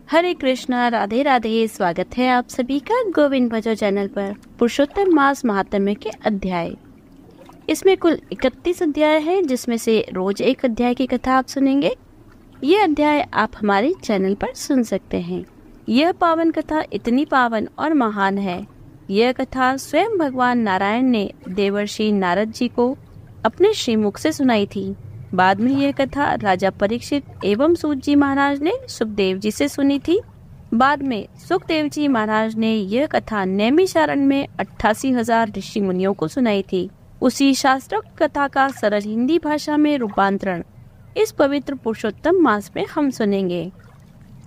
हरे कृष्णा, राधे राधे। स्वागत है आप सभी का गोविंद भजो चैनल पर। पुरुषोत्तम मास महात्म्य के अध्याय, इसमें कुल 31 अध्याय है, जिसमें से रोज एक अध्याय की कथा आप सुनेंगे। ये अध्याय आप हमारे चैनल पर सुन सकते हैं। यह पावन कथा इतनी पावन और महान है। यह कथा स्वयं भगवान नारायण ने देवर्षि नारद जी को अपने श्रीमुख से सुनाई थी। बाद में यह कथा राजा परीक्षित एवं सूत जी महाराज ने सुखदेव जी से सुनी थी। बाद में सुखदेव जी महाराज ने यह कथा नैमिषारण्य में 88,000 ऋषि मुनियों को सुनाई थी। उसी शास्त्रोक्त कथा का सरल हिंदी भाषा में रूपांतरण इस पवित्र पुरुषोत्तम मास में हम सुनेंगे।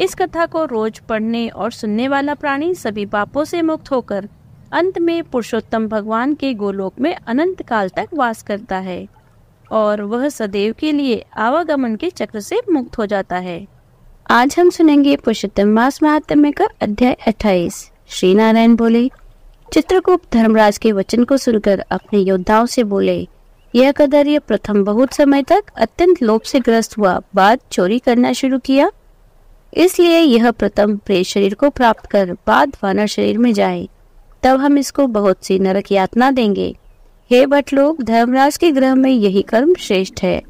इस कथा को रोज पढ़ने और सुनने वाला प्राणी सभी पापों से मुक्त होकर अंत में पुरुषोत्तम भगवान के गोलोक में अनंत काल तक वास करता है और वह सदैव के लिए आवागमन के चक्र से मुक्त हो जाता है। आज हम सुनेंगे पुरुषोत्तम मास महात्म्य का अध्याय 28। श्री नारायण बोले, चित्रगुप्त धर्मराज के वचन को सुनकर अपने योद्धाओं से बोले, यह कदर्य प्रथम बहुत समय तक अत्यंत लोभ से ग्रस्त हुआ, बाद चोरी करना शुरू किया। इसलिए यह प्रथम प्रेत शरीर को प्राप्त कर बाद वानर शरीर में जाए, तब हम इसको बहुत सी नरक यातना देंगे। हे भट लोग, धर्मराज के ग्रह में यही कर्म श्रेष्ठ है।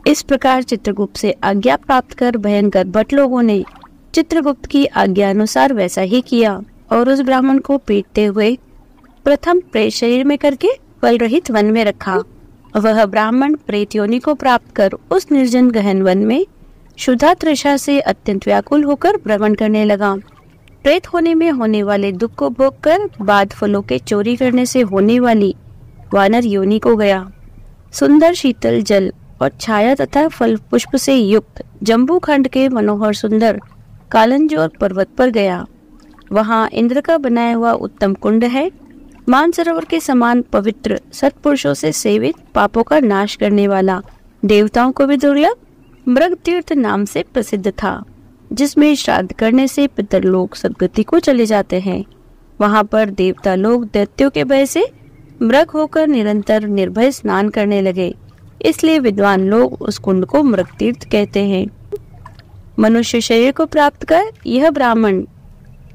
इस प्रकार चित्रगुप्त से आज्ञा प्राप्त कर भयंकर भट लोगों ने चित्रगुप्त की आज्ञा अनुसार वैसा ही किया और उस ब्राह्मण को पीटते हुए प्रथम प्रेत शरीर में करके फल रहित वन में रखा। वह ब्राह्मण प्रेत योनि को प्राप्त कर उस निर्जन गहन वन में क्षुधा तृषा से अत्यंत व्याकुल होकर भ्रमण करने लगा। प्रेत होने में होने वाले दुख को भोग कर बाद फलों के चोरी करने से होने वाली वानर योनि को गया। सुंदर शीतल जल और छाया तथा फल पुष्प से युक्त जम्बू खंड के मनोहर सुंदर कालंजोर पर्वत पर गया। वहां इंद्र का बनाया हुआ उत्तम कुंड है। मानसरोवर के समान पवित्र सत्पुरुषों से सेवित, पापों का नाश करने वाला, देवताओं को भी दुर्लभ मृग तीर्थ नाम से प्रसिद्ध था, जिसमें श्राद्ध करने से पितरलोक सद्गति को चले जाते हैं। वहां पर देवता लोग दैत्यों के भय से मृग होकर निरंतर निर्भय स्नान करने लगे, इसलिए विद्वान लोग उस कुंड को मृग तीर्थ कहते हैं। मनुष्य शरीर को प्राप्त कर यह ब्राह्मण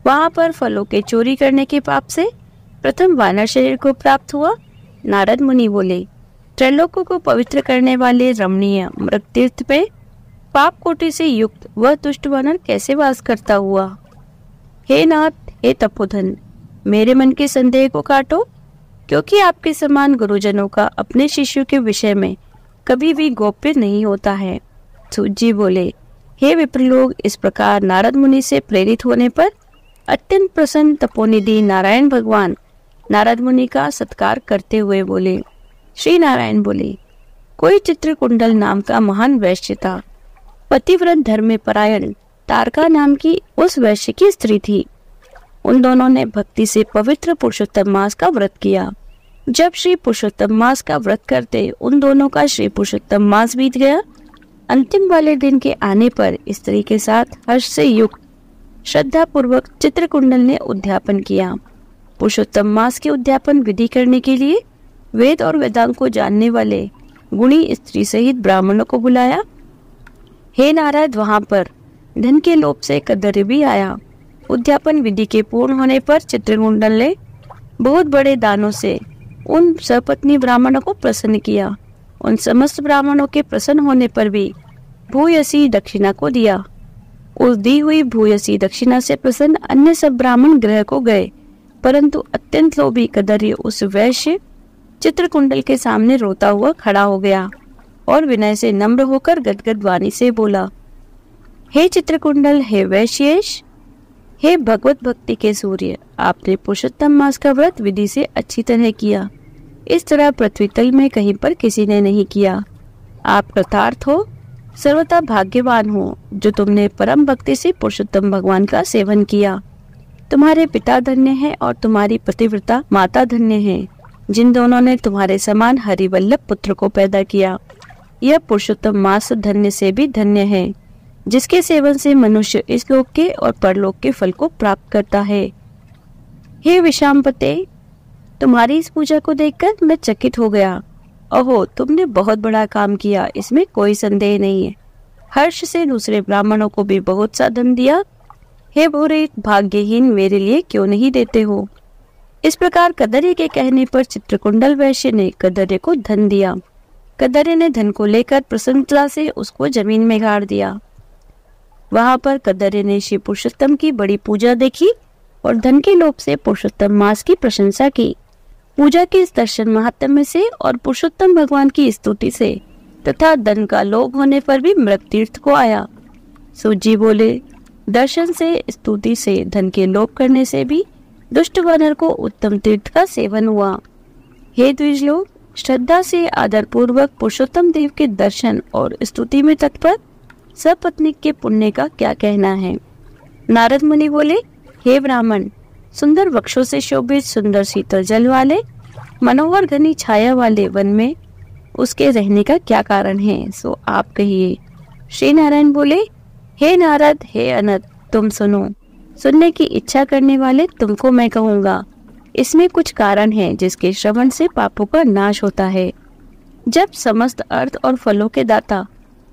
वहां पर फलों के चोरी करने के पाप से प्रथम वानर शरीर को प्राप्त हुआ। नारद मुनि बोले, त्रैलोकों को पवित्र करने वाले रमणीय मृग तीर्थ पे पाप कोटि से युक्त वह दुष्ट वानर कैसे वास करता हुआ? हे नाथ, हे तपोधन, मेरे मन के संदेह को काटो, क्योंकि आपके समान गुरुजनों का अपने शिष्यों के विषय में कभी भी गोप्य नहीं होता है। सूत जी बोले, हे विप्रलोक, इस प्रकार नारद मुनि से प्रेरित होने पर अत्यंत प्रसन्न तपोनिधि नारायण भगवान नारद मुनि का सत्कार करते हुए बोले। श्री नारायण बोले, कोई चित्रकुंडल नाम का महान वैश्य था। पतिव्रत धर्म में परायण तारका नाम की उस वैश्य की स्त्री थी। उन दोनों ने भक्ति से पवित्र पुरुषोत्तम मास का व्रत किया। जब श्री पुरुषोत्तम मास का व्रत करते उन दोनों का श्री पुरुषोत्तम मास बीत गया। अंतिम वाले दिन के आने पर स्त्री के साथ हर्ष से युक्त श्रद्धा पूर्वक चित्रकुंडल ने उद्यापन किया। पुरुषोत्तम मास के उद्यापन विधि करने के लिए वेद और वेदांत को जानने वाले गुणी स्त्री सहित ब्राह्मणों को बुलाया। हे नारद, वहां पर धन के लोभ से कदर्य भी आया। उद्यापन विधि के पूर्ण होने पर चित्रकुंडल ने बहुत बड़े दानों से उन सपत्नी ब्राह्मणों को प्रसन्न किया। उन समस्त ब्राह्मणों के प्रसन्न होने पर भी भूयसी दक्षिणा को दिया। उस दी हुई भूयसी दक्षिणा से प्रसन्न अन्य सब ब्राह्मण गृह को गए, परंतु अत्यंत लोभी कदर्य उस वैश्य चित्रकुंडल के सामने रोता हुआ खड़ा हो गया और विनय से नम्र होकर गदगद वाणी से बोला, हे चित्रकुंडल, हे वैश्येश, हे भगवत भक्ति के सूर्य, आपने पुरुषोत्तम मास का व्रत विधि से अच्छी तरह किया। इस तरह पृथ्वी तल में कहीं पर किसी ने नहीं किया। आप कृतार्थ हो, सर्वथा भाग्यवान हो, जो तुमने परम भक्ति से पुरुषोत्तम भगवान का सेवन किया। तुम्हारे पिता धन्य हैं और तुम्हारी पतिव्रता माता धन्य है, जिन दोनों ने तुम्हारे समान हरिवल्लभ पुत्र को पैदा किया। यह पुरुषोत्तम मास धन्य से भी धन्य है, जिसके सेवन से मनुष्य इस लोक के और परलोक के फल को प्राप्त करता है। हे विशाम्पते, तुम्हारी इस पूजा को देखकर मैं चकित हो गया। ओहो, तुमने बहुत बड़ा काम किया, इसमें कोई संदेह नहीं है। हर्ष से दूसरे ब्राह्मणों को भी बहुत सा धन दिया। हे भूरे भाग्यहीन, मेरे लिए क्यों नहीं देते हो। इस प्रकार कदर्य के कहने पर चित्रकुंडल वैश्य ने कदर्य को धन दिया। कदर्य ने धन को लेकर प्रसन्नता से उसको जमीन में गाड़ दिया। वहां पर कदर्य ने शिव पुरुषोत्तम की बड़ी पूजा देखी और धन के लोभ से पुरुषोत्तम मास की प्रशंसा की। पूजा के इस दर्शन महात्म्य से और पुरुषोत्तम भगवान की स्तुति से तथा धन का लोभ होने पर भी मृग तीर्थ को आया। सूत जी बोले, दर्शन से, स्तुति से, धन के लोभ करने से भी दुष्ट वानर को उत्तम तीर्थ का सेवन हुआ। हे द्विज लोग, श्रद्धा से आदर पूर्वक पुरुषोत्तम देव के दर्शन और स्तुति में तत्पर सपत्नीक के पुण्य का क्या कहना है। नारद मुनि बोले, हे ब्राह्मण, सुंदर वृक्षों से शोभित, सुंदर शीतल जल वाले, मनोहर घनी छाया वाले वन में उसके रहने का क्या कारण है, सो आप कहिए। श्री नारायण बोले, हे नारद, हे अनंत, तुम सुनो। सुनने की इच्छा करने वाले तुमको मैं कहूँगा। इसमें कुछ कारण है जिसके श्रवण से पापों का नाश होता है। जब समस्त अर्थ और फलों के दाता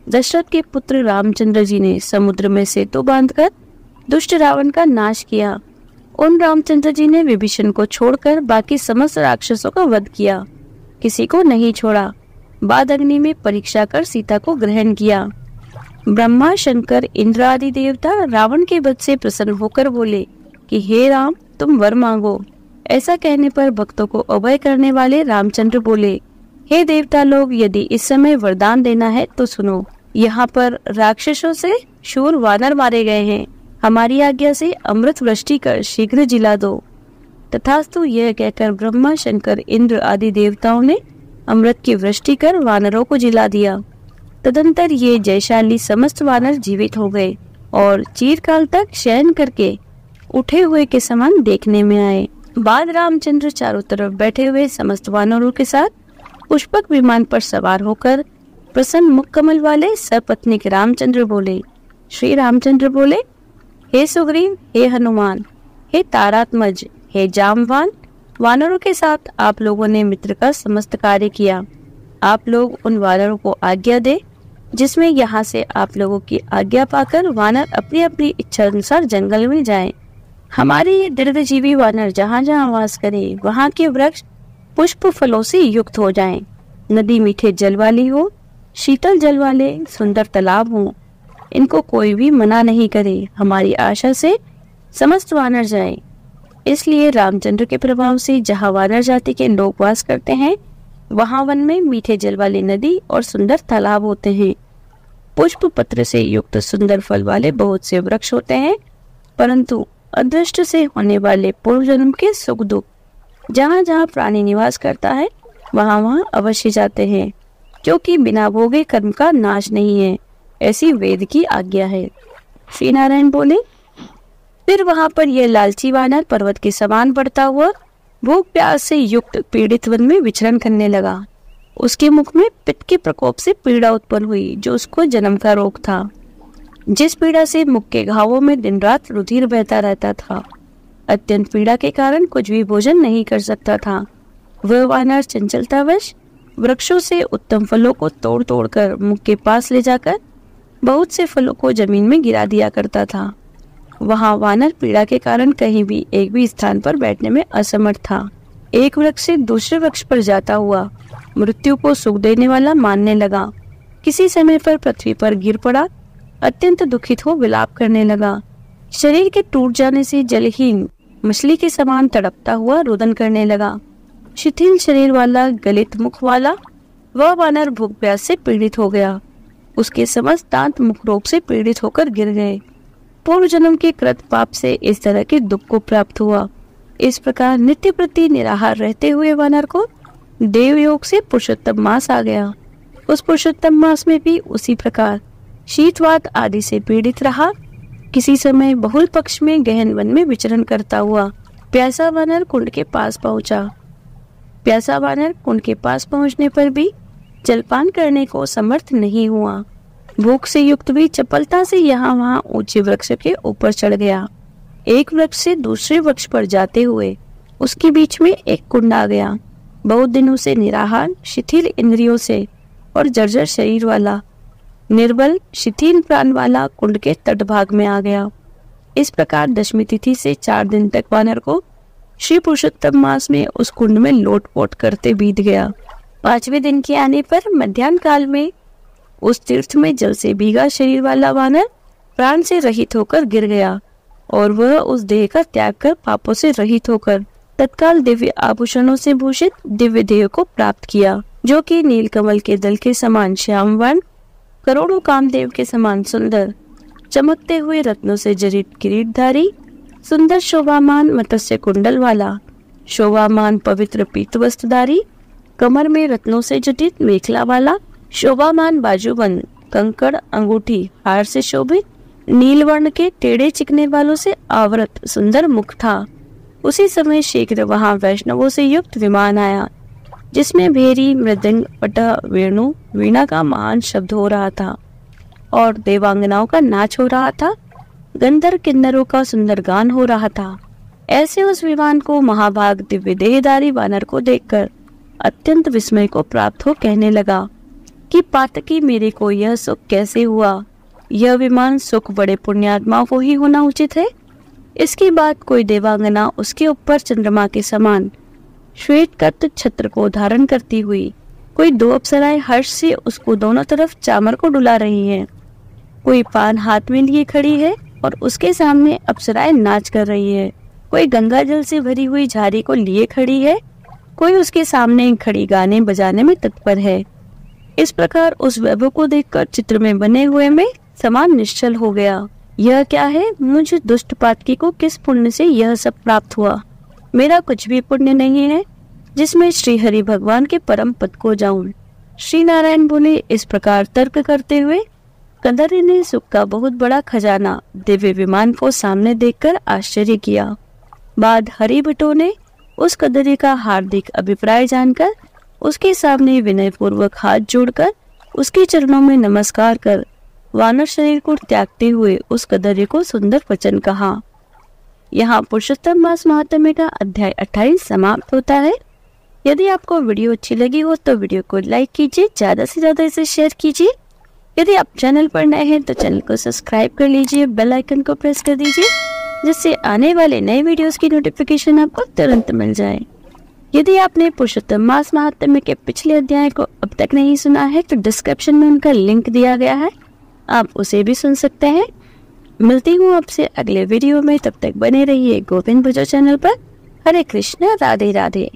दशरथ के पुत्र रामचंद्र जी ने समुद्र में सेतु बांधकर दुष्ट रावण का नाश किया, उन रामचंद्र जी ने विभीषण को छोड़कर बाकी समस्त राक्षसों का वध किया, किसी को नहीं छोड़ा। बाद अग्नि में परीक्षा कर सीता को ग्रहण किया। ब्रह्मा, शंकर, इंद्र आदि देवता रावण के वध से प्रसन्न होकर बोले कि हे राम, तुम वर मांगो। ऐसा कहने पर भक्तों को अभय करने वाले रामचंद्र बोले, हे देवता लोग, यदि इस समय वरदान देना है तो सुनो। यहाँ पर राक्षसों से शूर वानर मारे गए हैं, हमारी आज्ञा से अमृत वृष्टि कर शीघ्र जिला दो। तथास्तु यह कहकर ब्रह्मा, शंकर, इंद्र आदि देवताओं ने अमृत की वृष्टि कर वानरों को जिला दिया। तदंतर ये जयशाली समस्त वानर जीवित हो गए और चिरकाल तक शयन करके उठे हुए के समान देखने में आए। बाद रामचंद्र चारों तरफ बैठे हुए समस्त वानरों के साथ पुष्पक विमान पर सवार होकर प्रसन्न मुख कमल वाले सपत्नीक रामचंद्र बोले। श्री रामचंद्र बोले, हे सुग्रीव, हे हनुमान, हे तारात्मज, हे जामवान, वानरों के साथ आप लोगों ने मित्र का समस्त कार्य किया। आप लोग उन वानरों को आज्ञा दे जिसमें यहाँ से आप लोगों की आज्ञा पाकर वानर अपनी अपनी इच्छा अनुसार जंगल में जाएं। हमारे ये दीर्घजीवी वानर जहाँ जहाँ वास करे वहाँ के वृक्ष पुष्प फलों से युक्त हो जाएं। नदी मीठे जल वाली हो, शीतल जल वाले सुंदर तालाब हो, इनको कोई भी मना नहीं करे। हमारी आशा से समस्त वानर जाएं। इसलिए रामचंद्र के प्रभाव से जहाँ वानर जाति के लोग वास करते हैं वहाँ वन में मीठे जल वाली नदी और सुंदर तालाब होते हैं। पुष्प पत्र से युक्त सुंदर फल वाले बहुत से वृक्ष होते हैं, परंतु अदृष्ट से होने वाले पूर्व जन्म के सुख दुख जहाँ जहाँ प्राणी निवास करता है वहाँ वहाँ अवश्य जाते हैं, क्योंकि बिना भोगे कर्म का नाश नहीं है, ऐसी वेद की आज्ञा है। श्री नारायण बोले, फिर वहाँ पर यह लालची वानर पर्वत के समान बढ़ता हुआ भूख प्यास से युक्त पीड़ित वन में विचरण करने लगा। उसके मुख में पित्त के प्रकोप से पीड़ा उत्पन्न हुई, जो उसको जन्म का रोग था, जिस पीड़ा से मुख के घावों में दिन रात रुधिर बहता रहता था। अत्यंत पीड़ा के कारण कुछ भी भोजन नहीं कर सकता था। वह वानर चंचलतावश वृक्षों से उत्तम फलों को तोड़ तोड़ कर मुख के पास ले जाकर बहुत से फलों को जमीन में गिरा दिया करता था। वहाँ वानर पीड़ा के कारण कहीं भी एक भी स्थान पर बैठने में असमर्थ था। एक वृक्ष से दूसरे वृक्ष पर जाता हुआ मृत्यु को सुख देने वाला मानने लगा। किसी समय पर पृथ्वी पर गिर पड़ा, अत्यंत दुखित हो विलाप करने लगा। शरीर के टूट जाने से जलहीन मछली के समान तड़पता हुआ रुदन करने लगा। शिथिल शरीर वाला, गलित मुख वाला वह वानर भूख प्यास से पीड़ित हो गया। उसके समस्त दांत मुख रोग से पीड़ित होकर गिर गए। पूर्व जन्म के कृत पाप से इस तरह के दुख को प्राप्त हुआ। इस प्रकार नित्य प्रति निराहार रहते हुए वानर को देवयोग से पुरुषोत्तम मास आ गया। उस पुरुषोत्तम मास में भी उसी प्रकार शीतवात आदि से पीड़ित रहा। किसी समय बहुल पक्ष में गहन वन में विचरण करता हुआ प्यासा वानर कुंड के पास पहुंचा। प्यासा वानर कुंड के पास पहुंचने पर भी जलपान करने को समर्थ नहीं हुआ। भूख से युक्त भी चपलता से यहाँ वहाँ ऊंचे वृक्ष के ऊपर चढ़ गया। एक वृक्ष से दूसरे वृक्ष पर जाते हुए उसके बीच में एक कुंड आ गया। बहुत दिनों से निराहार, शिथिल इंद्रियों से और जर्जर शरीर वाला, निर्बल शिथिल प्राण वाला कुंड के तट भाग में आ गया। इस प्रकार दशमी तिथि से 4 दिन तक वानर को श्री पुरुषोत्तम मास में उस कुंड में लोटपोट करते बीत गया। 5वें दिन के आने पर मध्याह्न काल में उस तीर्थ में जल से भीगा शरीर वाला वानर प्राण से रहित होकर गिर गया और वह उस देह का त्याग कर पापों से रहित होकर तत्काल दिव्य आभूषणों से भूषित दिव्य देह को प्राप्त किया, जो कि नीलकमल के दल के समान श्याम वर्ण, करोड़ों कामदेव के समान सुंदर, चमकते हुए रत्नों से जड़ित किरीटधारी, सुंदर शोभामान मत्स्य कुंडल वाला, शोभामान पवित्र पीत वस्त्रधारी, कमर में रत्नों से जटित मेखला वाला, शोभामान बाजूबंद, कंकड़, अंगूठी, हार से शोभित, नील वर्ण के टेढ़े चिकने वालों से आवृत सुंदर मुख था। उसी समय शीघ्र वहां वैष्णवों से युक्त विमान आया, जिसमें भेरी, मृदंग, पटा, वेणु, वीणा का महान शब्द हो रहा था और देवांगनाओं का नाच हो रहा था। गंधर्व किन्नरों का सुंदर गान हो रहा था। ऐसे उस विमान को महाभाग दिव्य देहधारी वानर को देखकर अत्यंत विस्मय को प्राप्त हो कहने लगा कि पातकी, मेरे को यह सुख कैसे हुआ? यह विमान सुख बड़े पुण्यात्माओं को ही होना उचित है। इसके बाद कोई देवांगना उसके ऊपर चंद्रमा के समान श्वेत कर्त छत्र को धारण करती हुई, कोई 2 अप्सराएं हर्ष से उसको दोनों तरफ चामर को डुला रही हैं। कोई पान हाथ में लिए खड़ी है और उसके सामने अप्सराएं नाच कर रही है। कोई गंगा जल से भरी हुई झाड़ी को लिए खड़ी है, कोई उसके सामने खड़ी गाने बजाने में तत्पर है। इस प्रकार उस वैभव को देखकर चित्र में बने हुए में समान निश्चल हो गया। यह क्या है? मुझे दुष्ट पातकी को किस पुण्य से यह सब प्राप्त हुआ? मेरा कुछ भी पुण्य नहीं है जिसमें श्री हरि भगवान के परम पद को जाऊं। श्री नारायण बोले। इस प्रकार तर्क करते हुए कंदरी ने सुख का बहुत बड़ा खजाना दिव्य विमान को सामने देखकर आश्चर्य किया। बाद हरि भट्टों ने उस कंदरी का हार्दिक अभिप्राय जानकर उसके सामने विनय पूर्वक हाथ जोड़कर उसके चरणों में नमस्कार कर वानर शरीर को त्यागते हुए उस कंदरी को सुंदर वचन कहा। यहाँ पुरुषोत्तम मास महात्म्य का अध्याय 28 समाप्त होता है। यदि आपको वीडियो अच्छी लगी हो तो वीडियो को लाइक कीजिए, ज्यादा से ज्यादा इसे शेयर कीजिए। यदि आप चैनल पर नए हैं तो चैनल को सब्सक्राइब कर लीजिए, बेल आइकन को प्रेस कर दीजिए, जिससे आने वाले नए वीडियोस की नोटिफिकेशन आपको तुरंत मिल जाए। यदि आपने पुरुषोत्तम मास महात्म्य के पिछले अध्याय को अब तक नहीं सुना है तो डिस्क्रिप्शन में उनका लिंक दिया गया है, आप उसे भी सुन सकते हैं। मिलती हूँ आपसे अगले वीडियो में, तब तक बने रहिए गोविंद भजो चैनल पर। हरे कृष्ण, राधे राधे।